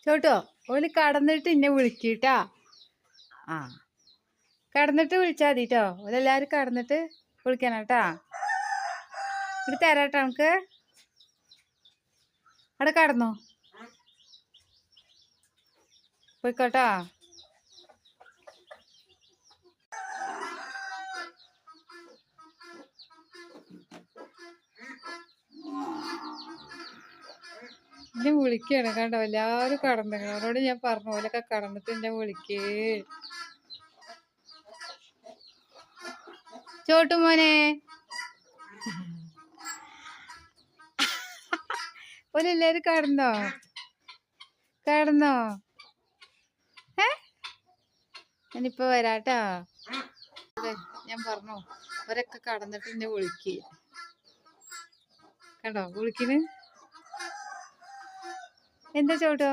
ചോട്ടോ ഓല് കടന്നിട്ട് എന്നെ വിളിക്കട്ടാ. ആ കടന്നിട്ട് വിളിച്ചാൽ മതിട്ടോ. ഓലെല്ലാരും കടന്നിട്ട് വിളിക്കാനാട്ടാ. ഇവിടെ തരാട്ടോ നമുക്ക്. അവിടെ കടന്നോ, പോയിക്കോട്ടാ. എന്നെ വിളിക്കാണ് കണ്ടോ, എല്ലാരും കടന്നു. അവരോട് ഞാൻ പറഞ്ഞു ഓലൊക്കെ കടന്നിട്ട് എന്നെ വിളിക്കേ. ചോട്ടു മോനെ, ഓലെല്ലാരും കടന്നോ? കടന്നോ? ഞാനിപ്പോ വരാട്ടാ. ഞാൻ പറഞ്ഞു അവരൊക്കെ കടന്നിട്ട് എന്നെ വിളിക്ക്. കണ്ടോ വിളിക്കണ്. എന്താ ചോട്ടോ?